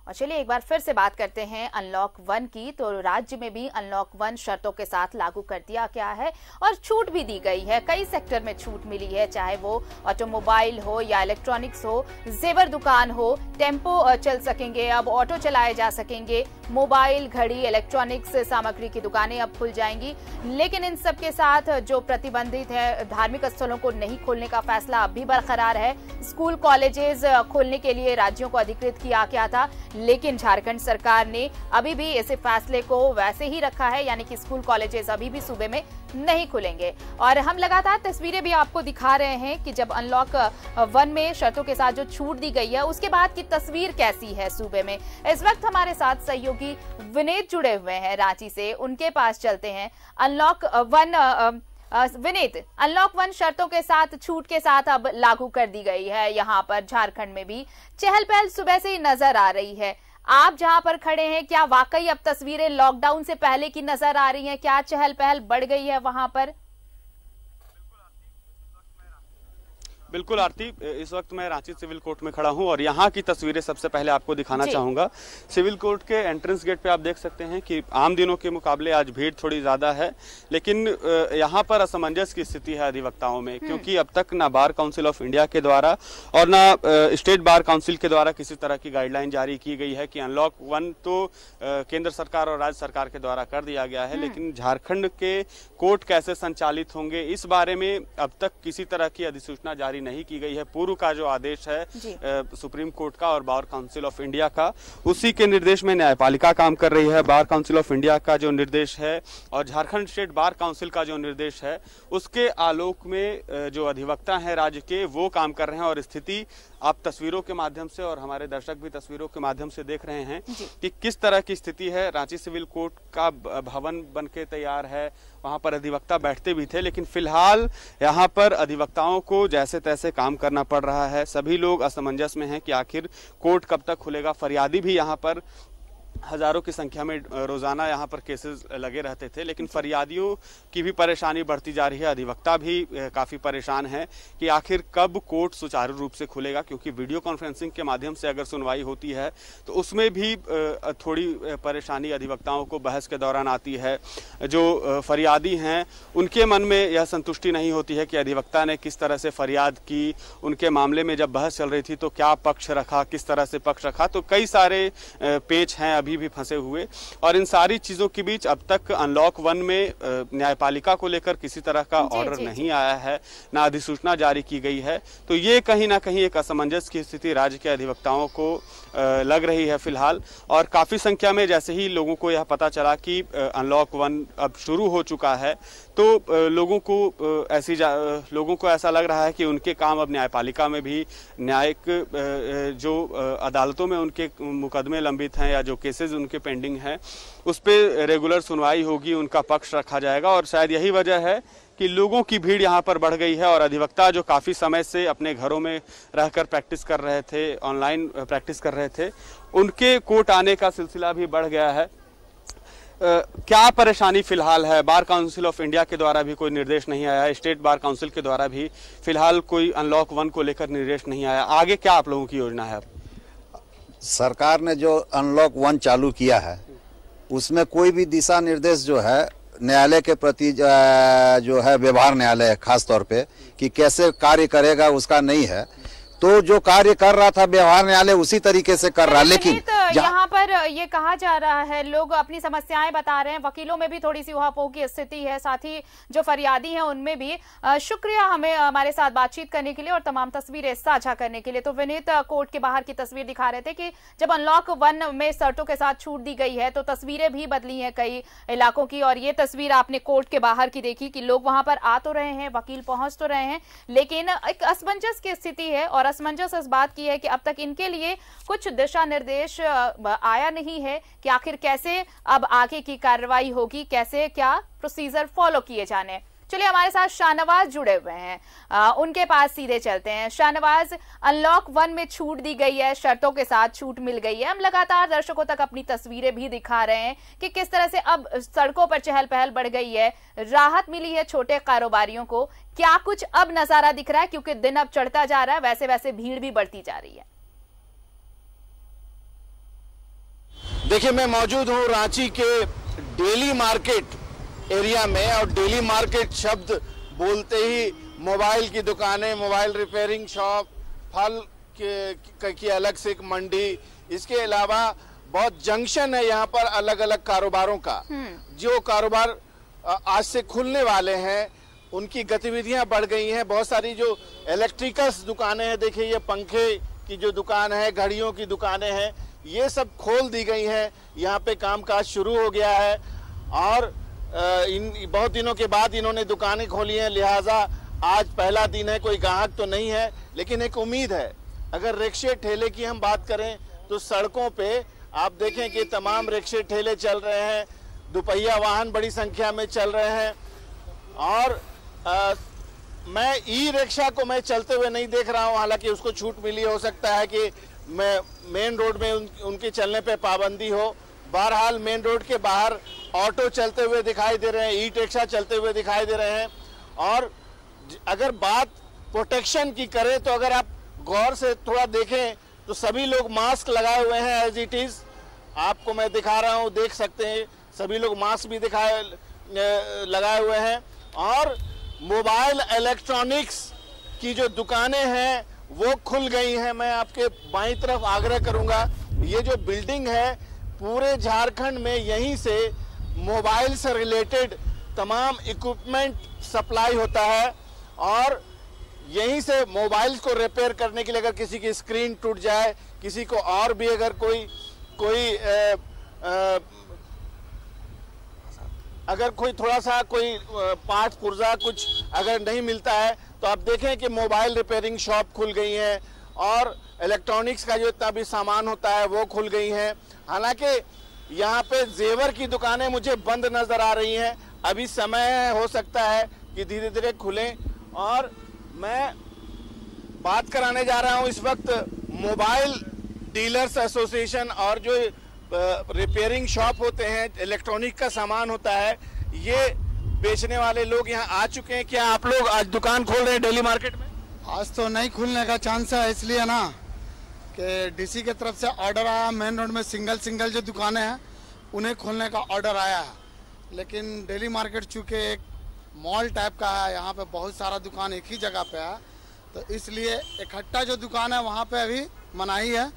और चलिए एक बार फिर से बात करते हैं अनलॉक 1 की। तो राज्य में भी अनलॉक 1 शर्तों के साथ लागू कर दिया गया है और छूट भी दी गई है। कई सेक्टर में छूट मिली है, चाहे वो ऑटोमोबाइल हो या इलेक्ट्रॉनिक्स हो, जेवर दुकान हो, टेम्पो चल सकेंगे, अब ऑटो चलाए जा सकेंगे, मोबाइल, घड़ी, इलेक्ट्रॉनिक्स सामग्री की दुकानें अब खुल जाएंगी। लेकिन इन सब के साथ जो प्रतिबंधित है, धार्मिक स्थलों को नहीं खोलने का फैसला अब भी बरकरार है। स्कूल कॉलेजेस खोलने के लिए राज्यों को अधिकृत किया गया था, लेकिन झारखंड सरकार ने अभी भी इस फैसले को वैसे ही रखा है, यानी कि स्कूल कॉलेजेस अभी भी सूबे में नहीं खुलेंगे। और हम लगातार तस्वीरें भी आपको दिखा रहे हैं कि जब अनलॉक 1 में शर्तों के साथ जो छूट दी गई है उसके बाद की तस्वीर कैसी है सूबे में। इस वक्त हमारे साथ सहयोगी विनीत जुड़े हुए हैं रांची से, उनके पास चलते हैं। अनलॉक 1 विनीत, अनलॉक 1 शर्तों के साथ, छूट के साथ अब लागू कर दी गई है। यहाँ पर झारखंड में भी चहल पहल सुबह से ही नजर आ रही है। आप जहां पर खड़े हैं, क्या वाकई अब तस्वीरें लॉकडाउन से पहले की नजर आ रही हैं? क्या चहल पहल बढ़ गई है वहां पर? बिल्कुल आरती, इस वक्त मैं रांची सिविल कोर्ट में खड़ा हूं और यहाँ की तस्वीरें सबसे पहले आपको दिखाना चाहूंगा। सिविल कोर्ट के एंट्रेंस गेट पे आप देख सकते हैं कि आम दिनों के मुकाबले आज भीड़ थोड़ी ज्यादा है, लेकिन यहाँ पर असमंजस की स्थिति है अधिवक्ताओं में, क्योंकि अब तक ना बार काउंसिल ऑफ इंडिया के द्वारा और ना स्टेट बार काउंसिल के द्वारा किसी तरह की गाइडलाइन जारी की गई है कि अनलॉक 1 तो केंद्र सरकार और राज्य सरकार के द्वारा कर दिया गया है, लेकिन झारखंड के कोर्ट कैसे संचालित होंगे इस बारे में अब तक किसी तरह की अधिसूचना जारी नहीं की गई है। पूर्व का जो आदेश है सुप्रीम कोर्ट का और बार काउंसिल ऑफ इंडिया का, उसी के निर्देश में न्यायपालिका काम कर रही है। बार काउंसिल ऑफ इंडिया का जो निर्देश है और झारखंड स्टेट बार काउंसिल का जो निर्देश है, उसके आलोक में जो अधिवक्ता हैं राज्य के वो काम कर रहे हैं। और स्थिति आप तस्वीरों के माध्यम से और हमारे दर्शक भी तस्वीरों के माध्यम से देख रहे हैं कि किस तरह की स्थिति है। रांची सिविल कोर्ट का भवन बनके तैयार है, वहां पर अधिवक्ता बैठते भी थे, लेकिन फिलहाल यहाँ पर अधिवक्ताओं को जैसे तैसे काम करना पड़ रहा है। सभी लोग असमंजस में हैं कि आखिर कोर्ट कब तक खुलेगा। फरियादी भी यहाँ पर हजारों की संख्या में रोजाना यहाँ पर केसेस लगे रहते थे, लेकिन फरियादियों की भी परेशानी बढ़ती जा रही है। अधिवक्ता भी काफी परेशान है कि आखिर कब कोर्ट सुचारू रूप से खुलेगा, क्योंकि वीडियो कॉन्फ्रेंसिंग के माध्यम से अगर सुनवाई होती है तो उसमें भी थोड़ी परेशानी अधिवक्ताओं को बहस के दौरान आती है। जो फरियादी हैं उनके मन में यह संतुष्टि नहीं होती है कि अधिवक्ता ने किस तरह से फरियाद की, उनके मामले में जब बहस चल रही थी तो क्या पक्ष रखा, किस तरह से पक्ष रखा, तो कई सारे पेच हैं अभी भी फंसे हुए। और इन सारी चीजों के बीच अब तक अनलॉक 1 में न्यायपालिका को लेकर किसी तरह का ऑर्डर नहीं आया है, ना अधिसूचना जारी की गई है। तो ये कहीं ना कहीं एक असमंजस की स्थिति राज्य के अधिवक्ताओं को लग रही है फिलहाल। और काफी संख्या में जैसे ही लोगों को यह पता चला कि अनलॉक 1 अब शुरू हो चुका है, तो लोगों को ऐसा लग रहा है कि उनके काम अब न्यायपालिका में भी, न्यायिक जो अदालतों में उनके मुकदमे लंबित हैं या जो केसेस उनके पेंडिंग हैं, उस पर रेगुलर सुनवाई होगी, उनका पक्ष रखा जाएगा। और शायद यही वजह है कि लोगों की भीड़ यहाँ पर बढ़ गई है और अधिवक्ता जो काफ़ी समय से अपने घरों में रहकर प्रैक्टिस कर रहे थे, ऑनलाइन प्रैक्टिस कर रहे थे, उनके कोर्ट आने का सिलसिला भी बढ़ गया है। क्या परेशानी फिलहाल है? बार काउंसिल ऑफ इंडिया के द्वारा भी कोई निर्देश नहीं आया, स्टेट बार काउंसिल के द्वारा भी फिलहाल कोई अनलॉक 1 को लेकर निर्देश नहीं आया। आगे क्या आप लोगों की योजना है? सरकार ने जो अनलॉक 1 चालू किया है उसमें कोई भी दिशा निर्देश जो है न्यायालय के प्रति जो है, व्यवहार न्यायालय खास तौर पे कि कैसे कार्य करेगा उसका नहीं है। तो जो कार्य कर रहा था व्यवहार न्यायालय उसी तरीके से कर रहा है। लेकिन यहाँ पर ये कहा जा रहा है, लोग अपनी समस्याएं बता रहे हैं, वकीलों में भी थोड़ी सी उहापोह की स्थिति है, साथ ही जो फरियादी हैं उनमें भी। शुक्रिया हमें हमारे साथ बातचीत करने के लिए और तमाम तस्वीरें साझा करने के लिए। तो विनीत कोर्ट के बाहर की तस्वीर दिखा रहे थे कि जब अनलॉक 1 में शर्तों के साथ छूट दी गई है तो तस्वीरें भी बदली हैं कई इलाकों की। और ये तस्वीर आपने कोर्ट के बाहर की देखी कि लोग वहां पर आ तो रहे हैं, वकील पहुंच तो रहे हैं, लेकिन एक असमंजस की स्थिति है। और असमंजस इस बात की है कि अब तक इनके लिए कुछ दिशा निर्देश आया नहीं है कि आखिर कैसे अब आगे की कार्रवाई होगी, कैसे क्या प्रोसीजर फॉलो किए जाने। चलिए हमारे साथ शाहनवाज जुड़े हुए हैं, उनके पास सीधे चलते हैं। शाहनवाज, अनलॉक 1 में छूट दी गई है, शर्तों के साथ छूट मिल गई है। हम लगातार दर्शकों तक अपनी तस्वीरें भी दिखा रहे हैं कि किस तरह से अब सड़कों पर चहल पहल बढ़ गई है, राहत मिली है छोटे कारोबारियों को। क्या कुछ अब नजारा दिख रहा है? क्योंकि दिन अब चढ़ता जा रहा है, वैसे वैसे भीड़ भी बढ़ती जा रही है। देखिए, मैं मौजूद हूँ रांची के डेली मार्केट एरिया में, और डेली मार्केट शब्द बोलते ही मोबाइल की दुकानें, मोबाइल रिपेयरिंग शॉप, फल की अलग से एक मंडी, इसके अलावा बहुत जंक्शन है यहाँ पर अलग अलग कारोबारों का। जो कारोबार आज से खुलने वाले हैं उनकी गतिविधियां बढ़ गई हैं। बहुत सारी जो इलेक्ट्रिकल्स दुकानें हैं, देखिए ये पंखे की जो दुकान है, घड़ियों की दुकानें हैं, ये सब खोल दी गई हैं। यहाँ पे कामकाज शुरू हो गया है और इन बहुत दिनों के बाद इन्होंने दुकानें खोली हैं, लिहाजा आज पहला दिन है, कोई ग्राहक तो नहीं है, लेकिन एक उम्मीद है। अगर रिक्शे ठेले की हम बात करें तो सड़कों पे आप देखें कि तमाम रिक्शे ठेले चल रहे हैं, दुपहिया वाहन बड़ी संख्या में चल रहे हैं। और मैं ई रिक्शा को मैं चलते हुए नहीं देख रहा हूं, हालांकि उसको छूट मिली, हो सकता है कि मैं मेन रोड में उनके चलने पे पाबंदी हो। बहरहाल मेन रोड के बाहर ऑटो चलते हुए दिखाई दे रहे हैं, ई रिक्शा चलते हुए दिखाई दे रहे हैं। और अगर बात प्रोटेक्शन की करें तो अगर आप गौर से थोड़ा देखें तो सभी लोग मास्क लगाए हुए हैं एज इट इज। आपको मैं दिखा रहा हूं, देख सकते हैं सभी लोग मास्क भी लगाए हुए हैं। और मोबाइल इलेक्ट्रॉनिक्स की जो दुकानें हैं वो खुल गई हैं। मैं आपके बाईं तरफ आग्रह करूंगा, ये जो बिल्डिंग है पूरे झारखंड में यहीं से मोबाइल से रिलेटेड तमाम इक्विपमेंट सप्लाई होता है और यहीं से मोबाइल को रिपेयर करने के लिए अगर किसी की स्क्रीन टूट जाए, किसी को और भी अगर कोई थोड़ा सा कोई पार्ट पुर्जा कुछ अगर नहीं मिलता है तो आप देखें कि मोबाइल रिपेयरिंग शॉप खुल गई हैं और इलेक्ट्रॉनिक्स का जो इतना भी सामान होता है वो खुल गई हैं। हालांकि यहाँ पे जेवर की दुकानें मुझे बंद नजर आ रही हैं। अभी समय है, हो सकता है कि धीरे धीरे खुलें। और मैं बात कराने जा रहा हूँ इस वक्त मोबाइल डीलर्स एसोसिएशन, और जो रिपेयरिंग शॉप होते हैं, इलेक्ट्रॉनिक का सामान होता है, ये बेचने वाले लोग यहाँ आ चुके हैं। क्या आप लोग आज दुकान खोल रहे हैं डेली मार्केट में? आज तो नहीं खुलने का चांस है, इसलिए ना कि डीसी की तरफ से ऑर्डर आया, मेन रोड में सिंगल जो दुकानें हैं उन्हें खोलने का ऑर्डर आया है। लेकिन डेली मार्केट चूँकि एक मॉल टाइप का है, यहाँ पे बहुत सारा दुकान एक ही जगह पे है, तो इसलिए इकट्ठा जो दुकान है वहाँ पे अभी मनाही है।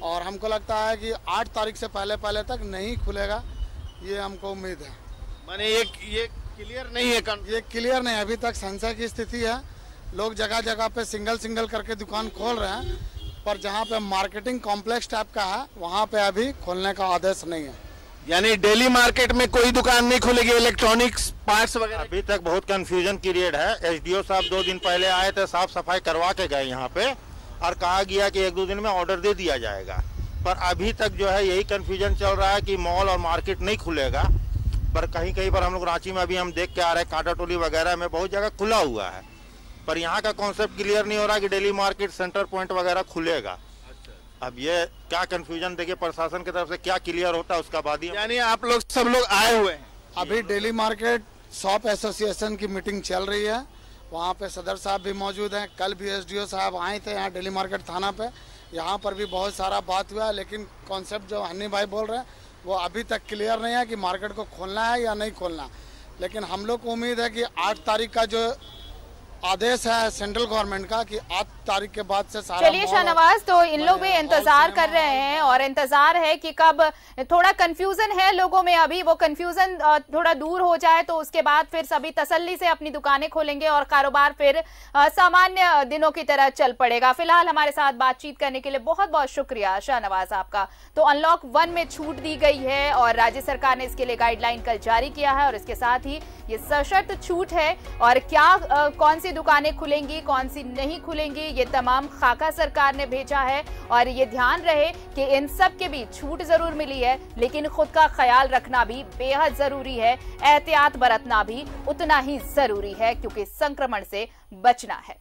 और हमको लगता है कि 8 तारीख से पहले तक नहीं खुलेगा, ये हमको उम्मीद है। माने ये क्लियर नहीं है? ये क्लियर नहीं, अभी तक संशय की स्थिति है। लोग जगह जगह पे सिंगल करके दुकान खोल रहे हैं, पर जहाँ पे मार्केटिंग कॉम्प्लेक्स टाइप का है वहाँ पे अभी खोलने का आदेश नहीं है। यानी डेली मार्केट में कोई दुकान नहीं खुलेगी इलेक्ट्रॉनिक्स पार्ट्स वगैरह? अभी तक बहुत कंफ्यूजन पीरियड है। एसडीओ साहब 2 दिन पहले आए थे, साफ सफाई करवा के गए यहाँ पे, और कहा गया कि 1-2 दिन में ऑर्डर दे दिया जाएगा। पर अभी तक जो है यही कंफ्यूजन चल रहा है कि मॉल और मार्केट नहीं खुलेगा। पर कहीं पर हम लोग रांची में अभी हम देख के आ रहे हैं, कांटा टोली वगैरह में बहुत जगह खुला हुआ है, पर यहाँ का कॉन्सेप्ट क्लियर नहीं हो रहा कि डेली मार्केट, सेंटर पॉइंट वगैरह खुलेगा। अब ये क्या कंफ्यूजन, देखिए प्रशासन की तरफ से क्या क्लियर होता है उसका बाद ही। यानी आप लोग सब लोग आए हुए हैं? अभी डेली मार्केट शॉप एसोसिएशन की मीटिंग चल रही है, वहाँ पे सदर साहब भी मौजूद हैं। कल भी एसडीओ साहब आए थे यहाँ डेली मार्केट थाना पे, यहाँ पर भी बहुत सारा बात हुआ है। लेकिन कॉन्सेप्ट जो हनी भाई बोल रहे हैं वो अभी तक क्लियर नहीं है कि मार्केट को खोलना है या नहीं खोलना। लेकिन हम लोग को उम्मीद है कि 8 तारीख का जो आदेश है सेंट्रल गवर्नमेंट का कि 8 तारीख के बाद से सारा। चलिए शाहनवाज, तो इन लोग भी इंतजार कर रहे हैं और इंतजार है कि कब, थोड़ा कंफ्यूजन है लोगों में, अभी वो कंफ्यूजन थोड़ा दूर हो जाए तो उसके बाद फिर सभी तसल्ली से अपनी दुकानें खोलेंगे और कारोबार फिर सामान्य दिनों की तरह चल पड़ेगा। फिलहाल हमारे साथ बातचीत करने के लिए बहुत बहुत शुक्रिया शाहनवाज आपका। तो अनलॉक 1 में छूट दी गई है और राज्य सरकार ने इसके लिए गाइडलाइन कल जारी किया है और इसके साथ ही ये सशर्त छूट है। और क्या कौन सी दुकानें खुलेंगी, कौन सी नहीं खुलेंगी, ये तमाम खाका सरकार ने भेजा है। और ये ध्यान रहे कि इन सब के बीच छूट जरूर मिली है, लेकिन खुद का ख्याल रखना भी बेहद जरूरी है, एहतियात बरतना भी उतना ही जरूरी है, क्योंकि संक्रमण से बचना है।